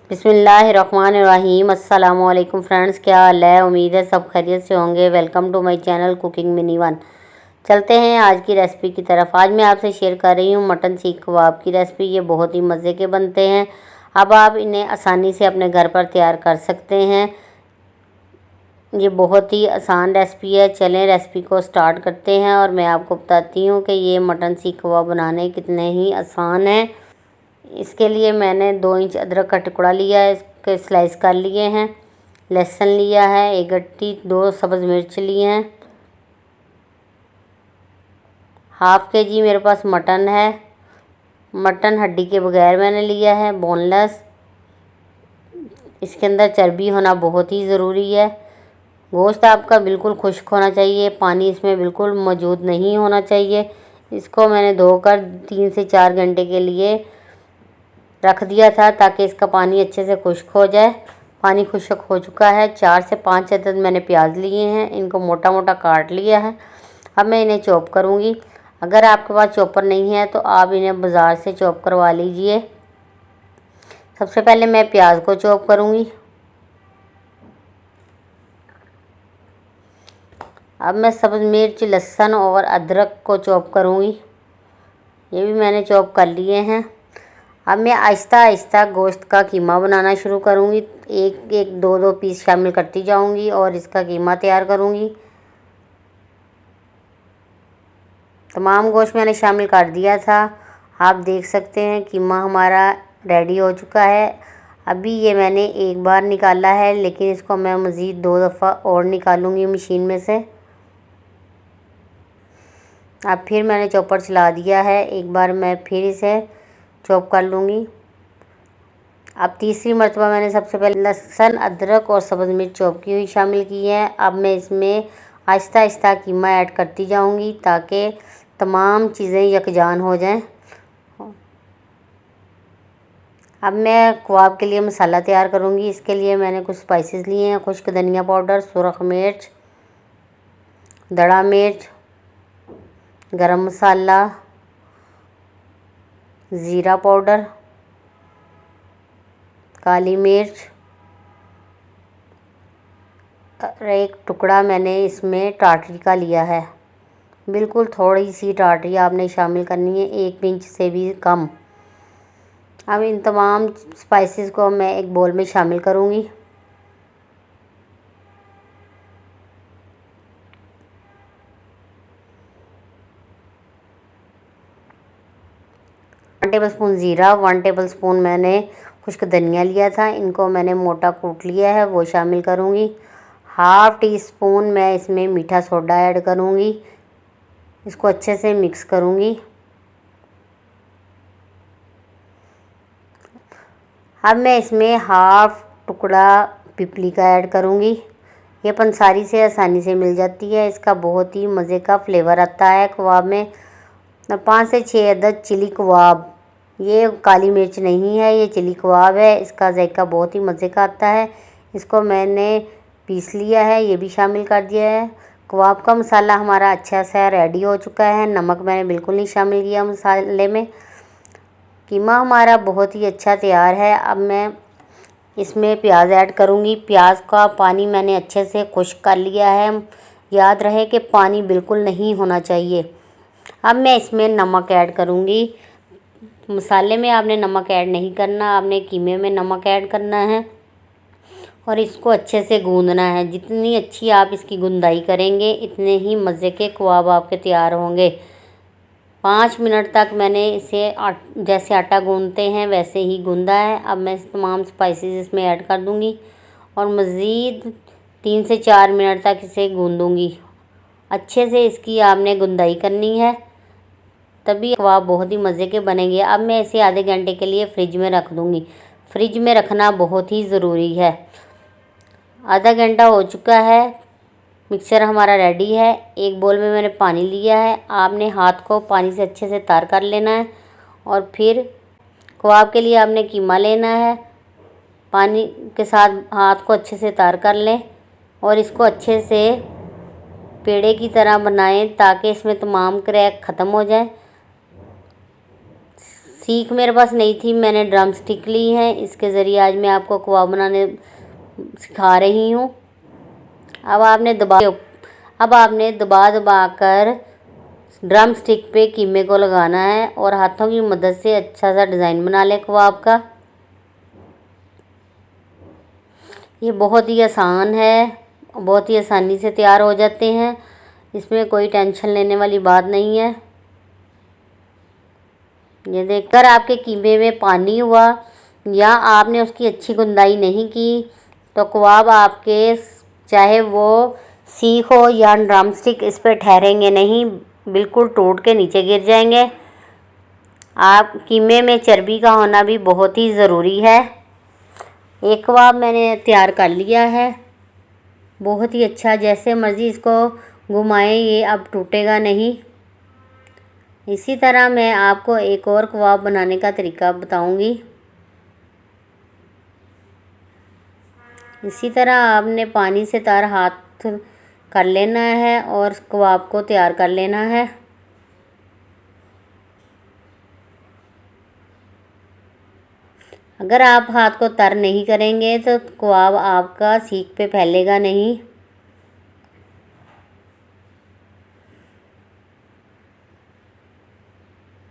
बिस्मिल्लाहिर्रहमानिर्रहीम। अस्सलाम वालेकुम फ्रेंड्स, क्या हाल है? उम्मीद है सब खैरियत से होंगे। Welcome to my channel cooking mini one. चलते हैं आज की रेसिपी की तरफ। आज मैं आपसे शेयर कर रही हूँ मटन सीख कबाब की रेसिपी। ये बहुत ही मज़े के बनते हैं। अब आप इन्हें आसानी से अपने घर पर तैयार कर सकते हैं। ये बहुत ही आसान रेसिपी है। चलें रेसिपी को स्टार्ट करते हैं और मैं आपको बताती हूँ कि ये मटन सीख कबाब बनाने कितने ही आसान हैं। इसके लिए मैंने 2 इंच अदरक का टुकड़ा लिया है, इसके स्लाइस कर लिए हैं। लहसुन लिया है 1 गट्टी, 2 सब्ज़ मिर्च लिए हैं। हाफ़ kg मेरे पास मटन है। मटन हड्डी के बगैर मैंने लिया है, बोनलेस। इसके अंदर चर्बी होना बहुत ही ज़रूरी है। गोश्त आपका बिल्कुल खुश्क होना चाहिए, पानी इसमें बिल्कुल मौजूद नहीं होना चाहिए। इसको मैंने धोकर 3 से 4 घंटे के लिए रख दिया था ताकि इसका पानी अच्छे से खुश्क हो जाए। पानी खुश्क हो चुका है। 4 से 5 अदद मैंने प्याज लिए हैं, इनको मोटा मोटा काट लिया है। अब मैं इन्हें चॉप करूँगी। अगर आपके पास चॉपर नहीं है तो आप इन्हें बाज़ार से चॉप करवा लीजिए। सबसे पहले मैं प्याज को चॉप करूँगी। अब मैं सब्ज़ मिर्च, लहसुन और अदरक को चॉप करूँगी। ये भी मैंने चॉप कर लिए हैं। अब मैं आहिस्ता आहिस्ता गोश्त का कीमा बनाना शुरू करूँगी। एक एक 2-2 पीस शामिल करती जाऊँगी और इसका कीमा तैयार करूँगी। तमाम गोश्त मैंने शामिल कर दिया था। आप देख सकते हैं कीमा हमारा रेडी हो चुका है। अभी ये मैंने एक बार निकाला है, लेकिन इसको मैं मज़ीद 2 दफ़ा और निकालूँगी मशीन में से। अब फिर मैंने चॉपर चला दिया है, एक बार मैं फिर इसे चॉप कर लूँगी। अब तीसरी मरतबा मैंने सबसे पहले लहसुन, अदरक और सब्ज़ मिर्च चॉप की हुई शामिल की है। अब मैं इसमें आहिस्ता आहिस्ता कीमा ऐड करती जाऊँगी ताकि तमाम चीज़ें यकजान हो जाएं। अब मैं कबाब के लिए मसाला तैयार करूँगी। इसके लिए मैंने कुछ स्पाइसेस लिए हैं। खुश्क धनिया पाउडर, सुरख मिर्च, दड़ा मिर्च, गरम मसाला, ज़ीरा पाउडर, काली मिर्च और एक टुकड़ा मैंने इसमें टाटरी का लिया है। बिल्कुल थोड़ी सी टाटरी आपने शामिल करनी है, 1 पिंच से भी कम। अब इन तमाम स्पाइसेस को मैं एक बोल में शामिल करूँगी। वन टेबल स्पून ज़ीरा, 1 टेबल स्पून मैंने खुश्क धनिया लिया था, इनको मैंने मोटा कूट लिया है, वो शामिल करूँगी। हाफ़ टी स्पून मैं इसमें मीठा सोडा ऐड करूँगी। इसको अच्छे से मिक्स करूँगी। अब मैं इसमें हाफ़ टुकड़ा पिपली का ऐड करूँगी। ये पंसारी से आसानी से मिल जाती है। इसका बहुत ही मज़े का फ्लेवर आता है कबाब में। 5 से 6 अदद चिली कबाब, ये काली मिर्च नहीं है, ये चिली कबाब है। इसका जायका बहुत ही मज़े का आता है। इसको मैंने पीस लिया है, ये भी शामिल कर दिया है। कबाब का मसाला हमारा अच्छा सा रेडी हो चुका है। नमक मैंने बिल्कुल नहीं शामिल किया मसाले में। कीमा हमारा बहुत ही अच्छा तैयार है। अब मैं इसमें प्याज ऐड करूँगी। प्याज का पानी मैंने अच्छे से खुश्क कर लिया है। याद रहे कि पानी बिल्कुल नहीं होना चाहिए। अब मैं इसमें नमक ऐड करूँगी। मसाले में आपने नमक ऐड नहीं करना, आपने कीमे में नमक ऐड करना है और इसको अच्छे से गूंदना है। जितनी अच्छी आप इसकी गुंदाई करेंगे इतने ही मज़े के कबाब आपके तैयार होंगे। 5 मिनट तक मैंने इसे जैसे आटा गूंदते हैं वैसे ही गूंदा है। अब मैं तमाम स्पाइसेस इसमें ऐड कर दूंगी और मज़ीद 3 से 4 मिनट तक इसे गूंदूंगी। अच्छे से इसकी आपने गुंदाई करनी है, तभी कबाब बहुत ही मज़े के बनेंगे। अब मैं इसे आधे घंटे के लिए फ्रिज में रख दूंगी। फ्रिज में रखना बहुत ही ज़रूरी है। आधा घंटा हो चुका है। मिक्सचर हमारा रेडी है। एक बोल में मैंने पानी लिया है। आपने हाथ को पानी से अच्छे से तर कर लेना है और फिर कबाब के लिए आपने कीमा लेना है। पानी के साथ हाथ को अच्छे से तर कर लें और इसको अच्छे से पेड़े की तरह बनाएं ताकि इसमें तमाम क्रैक ख़त्म हो जाए। सीख मेरे पास नहीं थी, मैंने ड्रम स्टिक ली है। इसके ज़रिए आज मैं आपको कबाब बनाने सिखा रही हूँ। अब आपने दबा दबा कर ड्रम स्टिक पे कीमे को लगाना है और हाथों की मदद से अच्छा सा डिज़ाइन बना लें कबाब का। ये बहुत ही आसान है, बहुत ही आसानी से तैयार हो जाते हैं। इसमें कोई टेंशन लेने वाली बात नहीं है। ये देखकर आपके कीमे में पानी हुआ या आपने उसकी अच्छी गुंदाई नहीं की तो कबाब आपके, चाहे वो सीख हो या ड्रम स्टिक, इस पर ठहरेंगे नहीं, बिल्कुल टूट के नीचे गिर जाएंगे। आप कीमे में चर्बी का होना भी बहुत ही ज़रूरी है। एक कबाब मैंने तैयार कर लिया है, बहुत ही अच्छा। जैसे मर्ज़ी इसको घुमाएं, ये अब टूटेगा नहीं। इसी तरह मैं आपको एक और कबाब बनाने का तरीका बताऊंगी। इसी तरह आपने पानी से तर हाथ कर लेना है और कबाब को तैयार कर लेना है। अगर आप हाथ को तर नहीं करेंगे तो कबाब आपका सीख पे फैलेगा नहीं।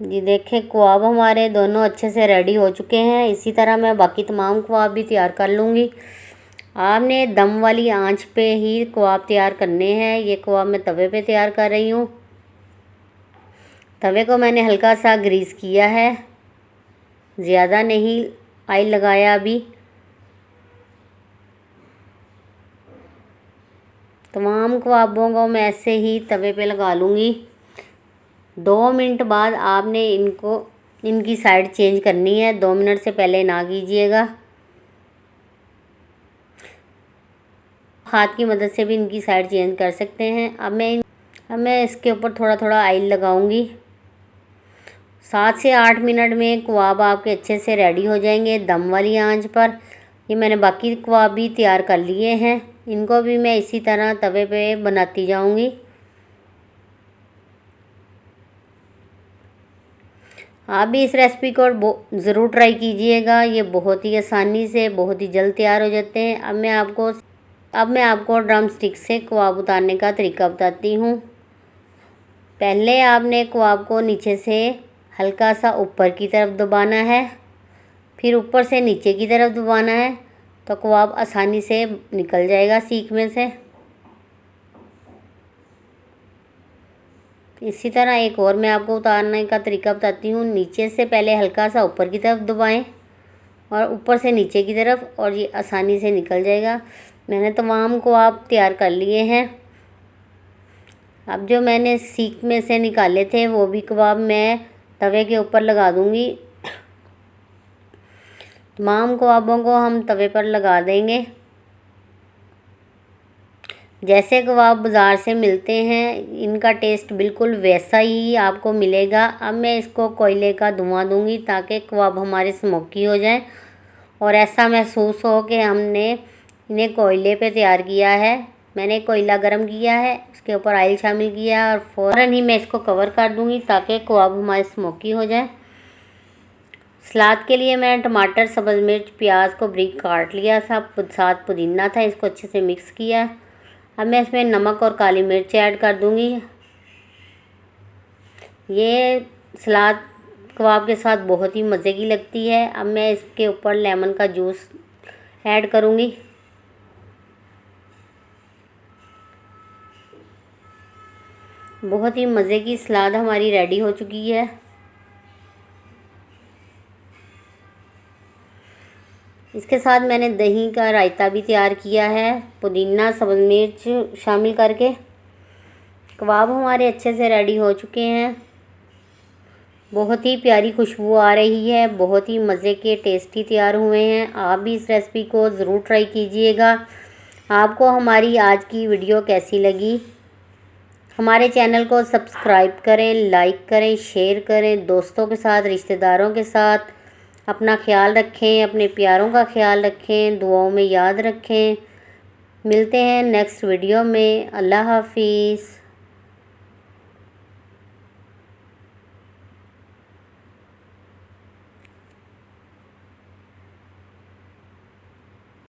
ये देखें, कबाब हमारे दोनों अच्छे से रेडी हो चुके हैं। इसी तरह मैं बाकी तमाम कबाब भी तैयार कर लूँगी। आपने दम वाली आंच पे ही कबाब तैयार करने हैं। ये कबाब मैं तवे पे तैयार कर रही हूँ। तवे को मैंने हल्का सा ग्रीस किया है, ज़्यादा नहीं ऑयल लगाया अभी। तमाम कबाबों को मैं ऐसे ही तवे पे लगा लूँगी। 2 मिनट बाद आपने इनकी साइड चेंज करनी है। 2 मिनट से पहले ना कीजिएगा। हाथ की मदद से भी इनकी साइड चेंज कर सकते हैं। अब मैं इसके ऊपर थोड़ा थोड़ा ऑयल लगाऊंगी। 7 से 8 मिनट में कबाब आपके अच्छे से रेडी हो जाएंगे दम वाली आंच पर। ये मैंने बाकी कबाब भी तैयार कर लिए हैं, इनको भी मैं इसी तरह तवे पे बनाती जाऊंगी। आप भी इस रेसिपी को ज़रूर ट्राई कीजिएगा। ये बहुत ही आसानी से, बहुत ही जल्द तैयार हो जाते हैं। अब मैं आपको ड्रम स्टिक से कबाब उतारने का तरीका बताती हूँ। पहले आपने कबाब को नीचे से हल्का सा ऊपर की तरफ दबाना है, फिर ऊपर से नीचे की तरफ दबाना है, तो कबाब आसानी से निकल जाएगा सीख में से। इसी तरह एक और मैं आपको उतारने का तरीका बताती हूँ। नीचे से पहले हल्का सा ऊपर की तरफ दबाएं और ऊपर से नीचे की तरफ, और ये आसानी से निकल जाएगा। मैंने तमाम कबाब तैयार कर लिए हैं। अब जो मैंने सीख में से निकाले थे वो भी कबाब मैं तवे के ऊपर लगा दूंगी। तमाम कबाबों को हम तवे पर लगा देंगे। जैसे कबाब बाज़ार से मिलते हैं, इनका टेस्ट बिल्कुल वैसा ही आपको मिलेगा। अब मैं इसको कोयले का धुआं दूंगी ताकि कबाब हमारे स्मोकी हो जाएं और ऐसा महसूस हो कि हमने इन्हें कोयले पे तैयार किया है। मैंने कोयला गरम किया है, उसके ऊपर ऑयल शामिल किया है और फ़ौरन ही मैं इसको कवर कर दूंगी ताकि कबाब हमारे स्मोकी हो जाए। सलाद के लिए मैंने टमाटर, सब्ज़ मिर्च, प्याज को बारीक काट लिया था, साथ पुदीना था, इसको अच्छे से मिक्स किया। अब मैं इसमें नमक और काली मिर्च ऐड कर दूंगी। ये सलाद कबाब के साथ बहुत ही मज़े की लगती है। अब मैं इसके ऊपर लेमन का जूस ऐड करूंगी। बहुत ही मज़े की सलाद हमारी रेडी हो चुकी है। इसके साथ मैंने दही का रायता भी तैयार किया है, पुदीना, सब्ज़ मिर्च शामिल करके। कबाब हमारे अच्छे से रेडी हो चुके हैं। बहुत ही प्यारी खुशबू आ रही है, बहुत ही मज़े के टेस्टी तैयार हुए हैं। आप भी इस रेसिपी को ज़रूर ट्राई कीजिएगा। आपको हमारी आज की वीडियो कैसी लगी? हमारे चैनल को सब्सक्राइब करें, लाइक करें, शेयर करें दोस्तों के साथ, रिश्तेदारों के साथ। अपना ख्याल रखें, अपने प्यारों का ख्याल रखें, दुआओं में याद रखें। मिलते हैं नेक्स्ट वीडियो में। अल्लाह हाफिज़।